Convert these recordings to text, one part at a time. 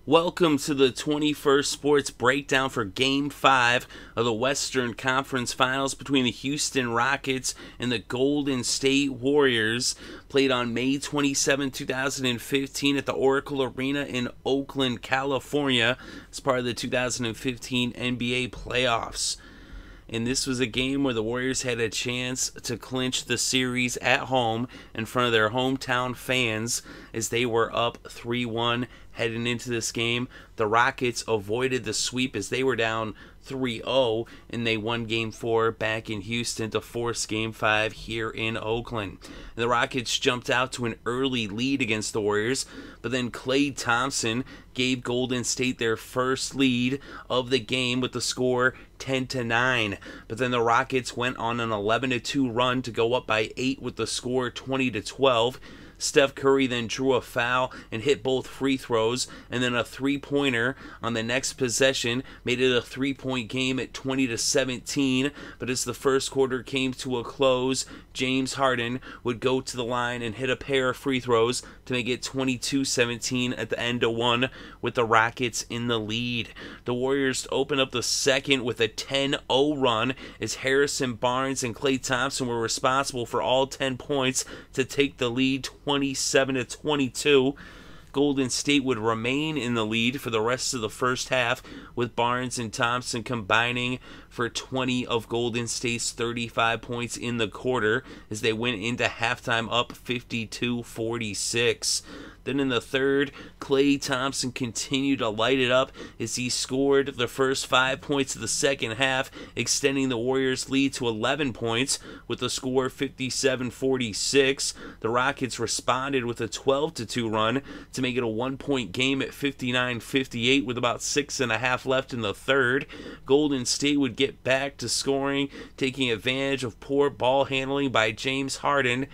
Welcome to the 21st Sports Breakdown for Game 5 of the Western Conference Finals between the Houston Rockets and the Golden State Warriors, played on May 27, 2015 at the Oracle Arena in Oakland, California, as part of the 2015 NBA playoffs. And this was a game where the Warriors had a chance to clinch the series at home in front of their hometown fans as they were up 3-1 heading into this game. The Rockets avoided the sweep as they were down 3-0, and they won Game 4 back in Houston to force Game 5 here in Oakland. And the Rockets jumped out to an early lead against the Warriors, but then Klay Thompson gave Golden State their first lead of the game with the score 10-9. But then the Rockets went on an 11-2 run to go up by 8 with the score 20-12. Steph Curry then drew a foul and hit both free throws, and then a three-pointer on the next possession made it a three-point game at 20-17. But as the first quarter came to a close, James Harden would go to the line and hit a pair of free throws to make it 22-17 at the end of one, with the Rockets in the lead. The Warriors opened up the second with a 10-0 run as Harrison Barnes and Klay Thompson were responsible for all 10 points to take the lead 27-22. Golden State would remain in the lead for the rest of the first half, with Barnes and Thompson combining for 20 of Golden State's 35 points in the quarter as they went into halftime up 52-46. Then in the third, Klay Thompson continued to light it up as he scored the first 5 points of the second half, extending the Warriors' lead to 11 points with the score 57-46. The Rockets responded with a 12-2 run to make it a 1-point game at 59-58 with about 6.5 left in the third. Golden State would get back to scoring, taking advantage of poor ball handling by James Harden,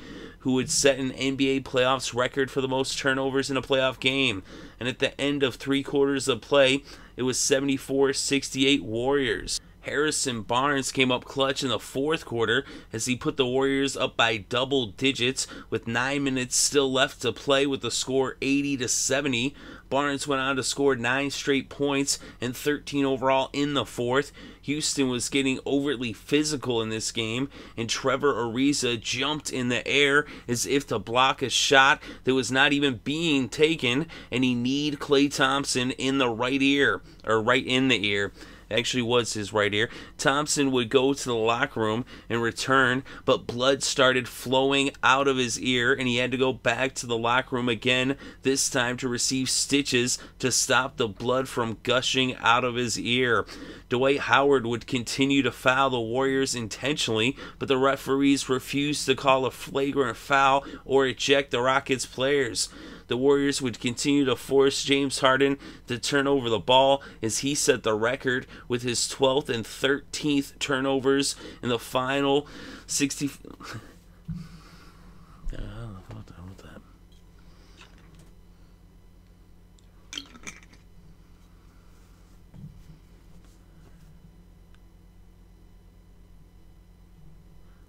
who would set an NBA playoffs record for the most turnovers in a playoff game. And at the end of 3 quarters of play, it was 74-68 Warriors. Harrison Barnes came up clutch in the fourth quarter as he put the Warriors up by double digits with 9 minutes still left to play with the score 80-70. Barnes went on to score 9 straight points and 13 overall in the fourth. Houston was getting overtly physical in this game, and Trevor Ariza jumped in the air as if to block a shot that was not even being taken, and he kneed Klay Thompson in the right ear, or right in the ear. Actually was his right ear. Thompson would go to the locker room and return, but blood started flowing out of his ear, and he had to go back to the locker room again, this time to receive stitches to stop the blood from gushing out of his ear. Dwight Howard would continue to foul the Warriors intentionally, but the referees refused to call a flagrant foul or eject the Rockets players. The Warriors would continue to force James Harden to turn over the ball as he set the record with his 12th and 13th turnovers in the final 60.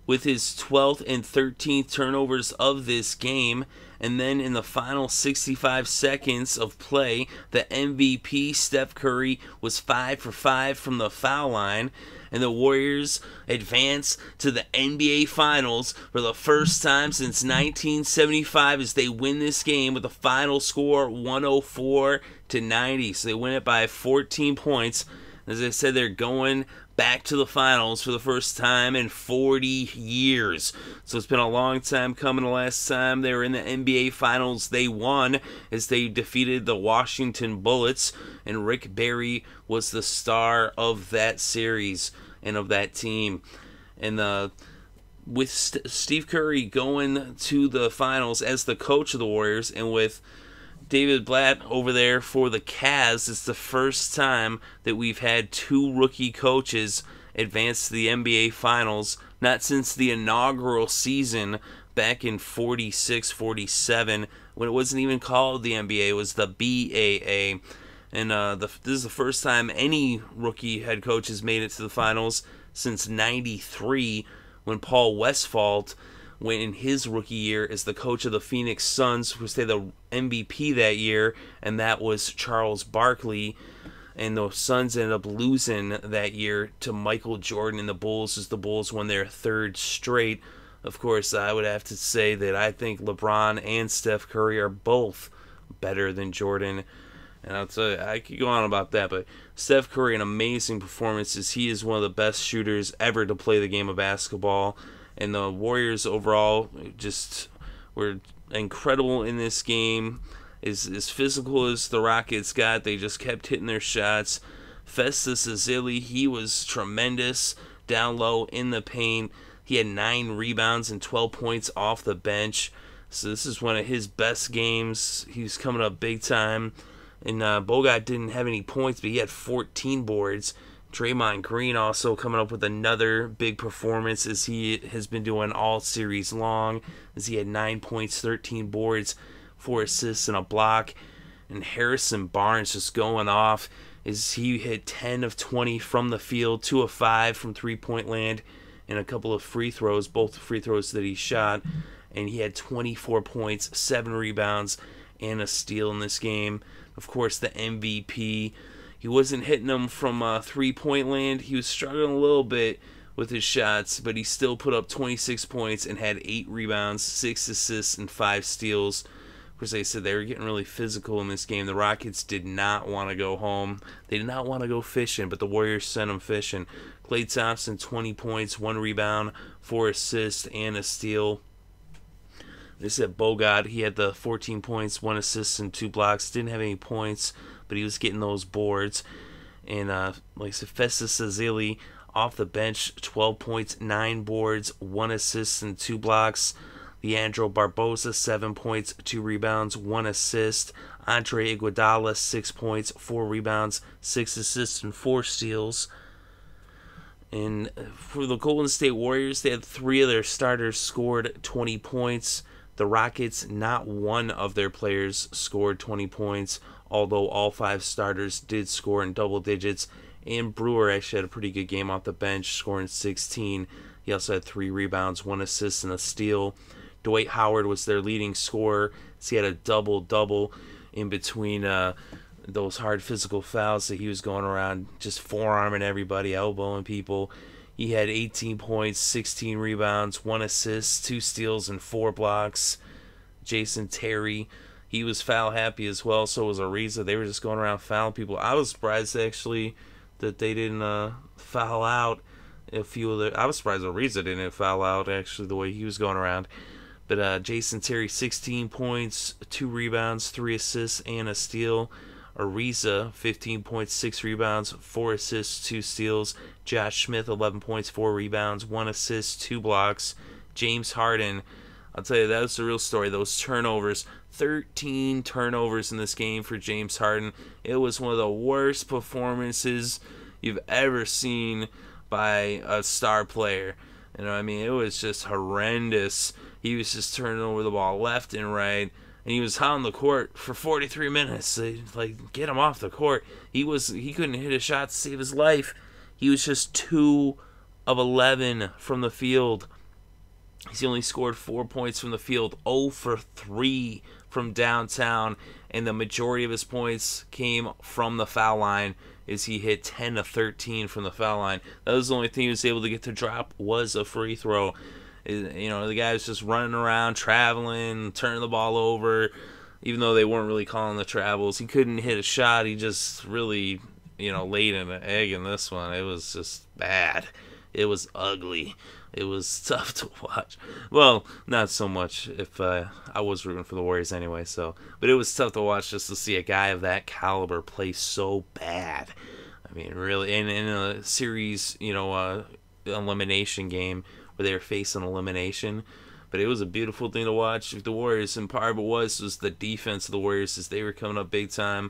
With his 12th and 13th turnovers of this game. And then in the final 65 seconds of play, the MVP, Steph Curry, was 5 for 5 from the foul line. And the Warriors advance to the NBA Finals for the first time since 1975 as they win this game with a final score 104-90. So they win it by 14 points. As I said, they're going back to the finals for the first time in 40 years. So it's been a long time coming. The last time they were in the NBA Finals, they won as they defeated the Washington Bullets, and Rick Barry was the star of that series and of that team. And with Steve Curry going to the finals as the coach of the Warriors, and with David Blatt over there for the Cavs, it's the first time that we've had 2 rookie coaches advance to the NBA Finals, not since the inaugural season back in 46-47, when it wasn't even called the NBA, it was the BAA. And this is the first time any rookie head coach has made it to the finals since '93, when Paul Westphal went in his rookie year as the coach of the Phoenix Suns, who was the MVP that year, and that was Charles Barkley. And the Suns ended up losing that year to Michael Jordan and the Bulls as the Bulls won their third straight. Of course, I would have to say that I think LeBron and Steph Curry are both better than Jordan. And I'll tell you, I could go on about that, but Steph Curry, an amazing performances. He is one of the best shooters ever to play the game of basketball. And the Warriors overall just were incredible in this game. As physical as the Rockets got, they just kept hitting their shots. Festus Ezeli, he was tremendous down low in the paint. He had 9 rebounds and 12 points off the bench. So this is one of his best games. He's coming up big time. And Bogut didn't have any points, but he had 14 boards. Draymond Green also coming up with another big performance, as he has been doing all series long, as he had 9 points, 13 boards, 4 assists, and a block. And Harrison Barnes just going off, as he hit 10 of 20 from the field, 2 of 5 from three-point land, and a couple of free throws, both free throws that he shot. And he had 24 points, 7 rebounds, and a steal in this game. Of course, the MVP. He wasn't hitting them from three-point land. He was struggling a little bit with his shots, but he still put up 26 points and had 8 rebounds, 6 assists, and 5 steals. Of course, like I said, they were getting really physical in this game. The Rockets did not want to go home. They did not want to go fishing, but the Warriors sent them fishing. Klay Thompson, 20 points, 1 rebound, 4 assists, and a steal. They said Bogut, he had the 14 points, 1 assist, and 2 blocks. Didn't have any points, but he was getting those boards. And like I said, Festus Ezeli off the bench, 12 points, 9 boards, 1 assist, and 2 blocks. Leandro Barbosa, 7 points, 2 rebounds, 1 assist. Andre Iguodala, 6 points, 4 rebounds, 6 assists, and 4 steals. And for the Golden State Warriors, they had 3 of their starters scored 20 points. The Rockets, not one of their players scored 20 points, although all 5 starters did score in double digits. And Brewer actually had a pretty good game off the bench, scoring 16. He also had 3 rebounds, 1 assist, and a steal. Dwight Howard was their leading scorer. So he had a double-double in between those hard physical fouls that he was going around, just forearming everybody, elbowing people. He had 18 points, 16 rebounds, 1 assist, 2 steals, and 4 blocks. Jason Terry, he was foul happy as well. So was Ariza. They were just going around fouling people. I was surprised actually that they didn't foul out a few of the. I was surprised Ariza didn't foul out actually the way he was going around. But Jason Terry, 16 points, 2 rebounds, 3 assists, and a steal. Ariza, 15 points, 6 rebounds, 4 assists, 2 steals. Josh Smith, 11 points, 4 rebounds, 1 assist, 2 blocks. James Harden, I'll tell you, that was the real story. Those turnovers, 13 turnovers in this game for James Harden. It was one of the worst performances you've ever seen by a star player. You know what I mean? It was just horrendous. He was just turning over the ball left and right. And he was hot on the court for 43 minutes. They, get him off the court. He couldn't hit a shot to save his life. He was just 2 of 11 from the field. He's only scored 4 points from the field, 0 for 3 from downtown, and the majority of his points came from the foul line as he hit 10 of 13 from the foul line. That was the only thing he was able to get to drop was a free throw. You know, the guy was just running around, traveling, turning the ball over, even though they weren't really calling the travels. He couldn't hit a shot. He just really, laid an egg in this one. It was just bad. It was ugly. It was tough to watch. Well, not so much if I was rooting for the Warriors anyway. But it was tough to watch just to see a guy of that caliber play so bad. I mean, really, in a series, elimination game where they were facing elimination. But it was a beautiful thing to watch. The Warriors, and part of it was the defense of the Warriors as they were coming up big time.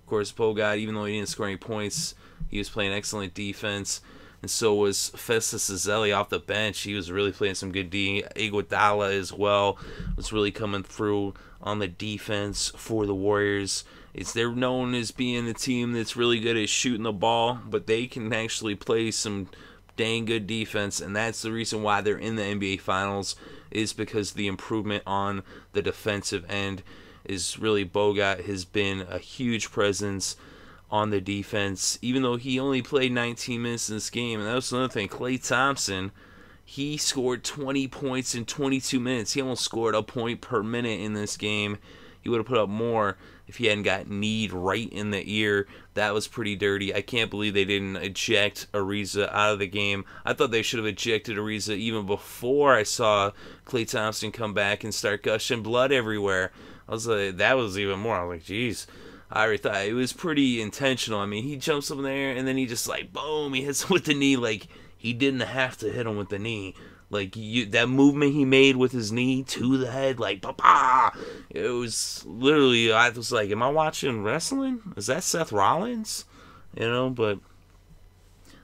Of course, Bogut, even though he didn't score any points, he was playing excellent defense. And so was Festus Ezeli off the bench. He was really playing some good D. Iguodala as well was really coming through on the defense for the Warriors. They're known as being a team that's really good at shooting the ball, but they can actually play some dang good defense, and that's the reason why they're in the NBA Finals, is because the improvement on the defensive end is really Bogut has been a huge presence on the defense, even though he only played 19 minutes in this game. And that was another thing. Klay Thompson, he scored 20 points in 22 minutes. He almost scored a point per minute in this game. He would have put up more if he hadn't got kneed right in the ear. That was pretty dirty. I can't believe they didn't eject Ariza out of the game. I thought they should have ejected Ariza even before I saw Klay Thompson come back and start gushing blood everywhere. I was like, that was even more. I was like, geez. I already thought it was pretty intentional. I mean, he jumps up in the air and then he just like, boom, he hits him with the knee. Like, he didn't have to hit him with the knee. Like, that movement he made with his knee to the head, like, pa-pa! It was literally, I was like, am I watching wrestling? Is that Seth Rollins? You know, but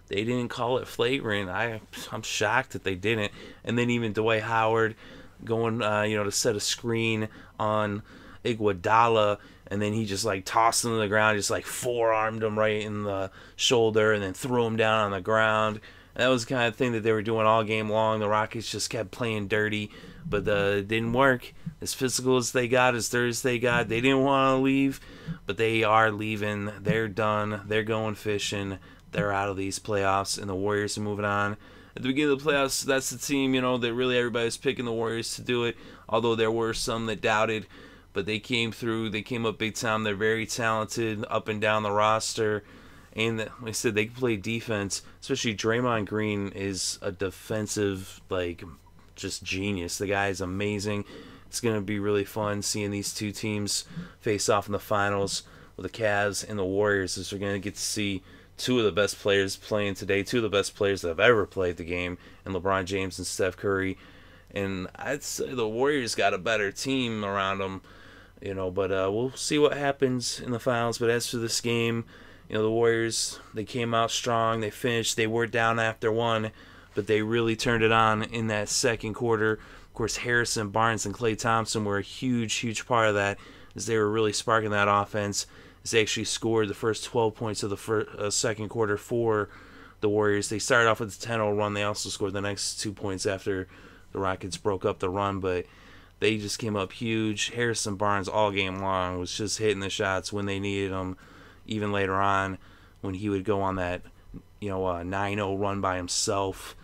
they didn't call it flagrant. I'm shocked that they didn't. And then even Dwight Howard going, to set a screen on Iguodala, and then he just like tossed him to the ground, just like forearmed him right in the shoulder, and then threw him down on the ground. And that was the kind of thing that they were doing all game long. The Rockets just kept playing dirty, but it didn't work. As physical as they got, as dirty as they got, they didn't want to leave, but they are leaving. They're done. They're going fishing. They're out of these playoffs, and the Warriors are moving on. At the beginning of the playoffs, that's the team, that really everybody's picking the Warriors to do it, although there were some that doubted. But they came through. They came up big time. They're very talented up and down the roster. And like I said, they can play defense. Especially Draymond Green is a defensive, just genius. The guy is amazing. It's going to be really fun seeing these two teams face off in the finals with the Cavs and the Warriors, as we're going to get to see two of the best players playing today, two of the best players that have ever played the game, and LeBron James and Steph Curry. And I'd say the Warriors got a better team around them. But we'll see what happens in the finals. But as for this game, the Warriors, they came out strong. They finished. They were down after one, but they really turned it on in that second quarter. Of course, Harrison Barnes and Klay Thompson were a huge, huge part of that, as they were really sparking that offense, as they actually scored the first 12 points of the second quarter for the Warriors. They started off with a 10-0 run. They also scored the next 2 points after the Rockets broke up the run, but they just came up huge. Harrison Barnes all game long was just hitting the shots when they needed them. Even later on, when he would go on that, 9-0 run by himself,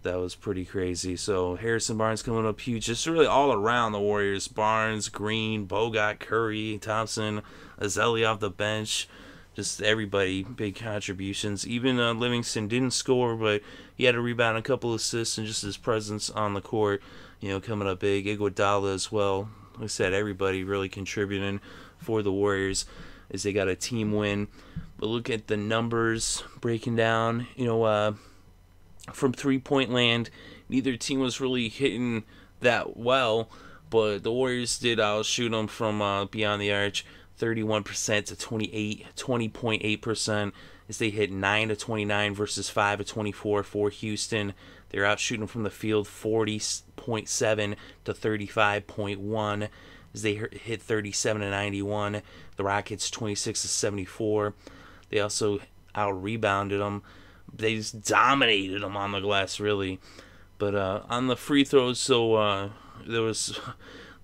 that was pretty crazy. So Harrison Barnes coming up huge. Just really all around the Warriors. Barnes, Green, Bogut, Curry, Thompson, Ezeli off the bench. Just everybody, big contributions. Even Livingston didn't score, but he had a rebound, a couple assists, and just his presence on the court, coming up big. Iguodala as well. Like I said, everybody really contributing for the Warriors as they got a team win. But look at the numbers breaking down. From three-point land, neither team was really hitting that well, but the Warriors did outshoot them from beyond the arch, 31% to 20.8%, as they hit 9 to 29 versus 5 to 24 for Houston. They're outshooting from the field 40.7 to 35.1, as they hit 37 to 91. The Rockets 26 to 74. They also out-rebounded them. They just dominated them on the glass, really. But on the free throws, the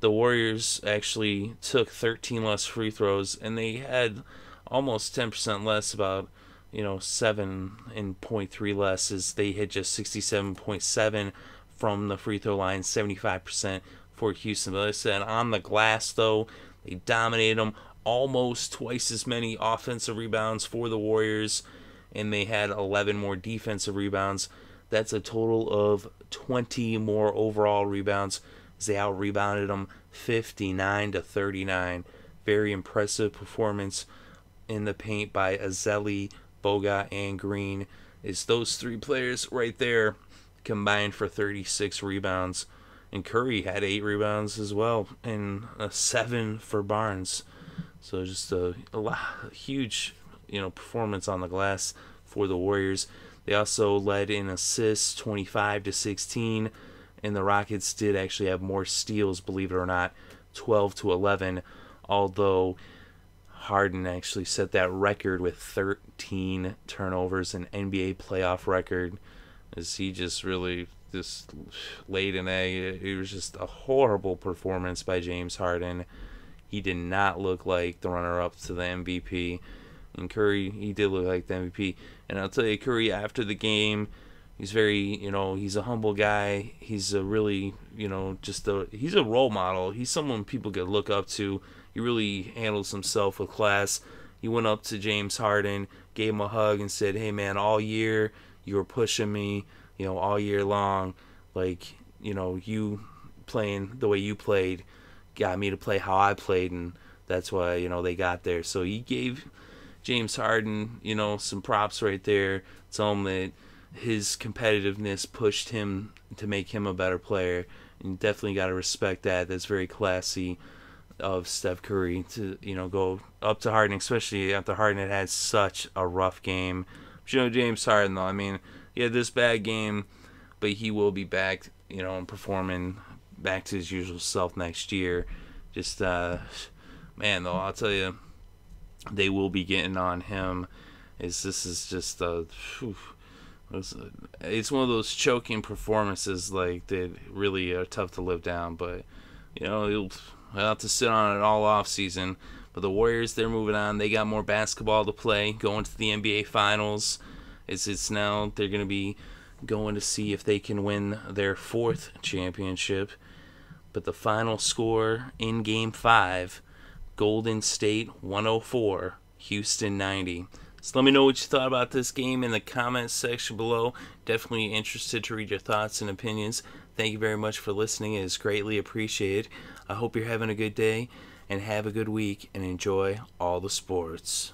Warriors actually took 13 less free throws, and they had almost 10% less, about 7.3 less, as they hit just 67.7 from the free throw line, 75% for Houston. But like I said, on the glass, though, they dominated them. Almost twice as many offensive rebounds for the Warriors, and they had 11 more defensive rebounds. That's a total of 20 more overall rebounds, as they out-rebounded them 59 to 39. Very impressive performance in the paint by Ezeli, Bogut, and Green. Is those three players right there combined for 36 rebounds. And Curry had 8 rebounds as well, and 7 for Barnes. So just a huge, performance on the glass for the Warriors. They also led in assists, 25 to 16, and the Rockets did actually have more steals, believe it or not, 12 to 11. Although Harden actually set that record with 13 turnovers, an NBA playoff record. as he just really just laid an egg. It was just a horrible performance by James Harden. He did not look like the runner-up to the MVP. And Curry, he did look like the MVP. And I'll tell you, Curry, after the game, he's very, he's a humble guy. He's a really, he's a role model. He's someone people could look up to. He really handles himself with class. He went up to James Harden, gave him a hug, and said, "Hey, man, all year you were pushing me, all year long. Like, you playing the way you played got me to play how I played, and that's why, they got there." So he gave James Harden, some props right there. Tell him that his competitiveness pushed him to make him a better player. And you definitely got to respect that. That's very classy of Steph Curry to, go up to Harden, especially after Harden had such a rough game. But, James Harden, though, I mean, he had this bad game, but he will be back, and performing back to his usual self next year. Just, man, though, I'll tell you, they will be getting on him. This is just it's one of those choking performances like that really are tough to live down. But he'll have to sit on it all off season. But the Warriors, they're moving on. They got more basketball to play, going to the NBA Finals. It's now they're going to be going to see if they can win their fourth championship. But the final score in Game 5, Golden State 104, Houston 90. So let me know what you thought about this game in the comments section below. Definitely interested to read your thoughts and opinions. Thank you very much for listening. It is greatly appreciated. I hope you're having a good day and have a good week and enjoy all the sports.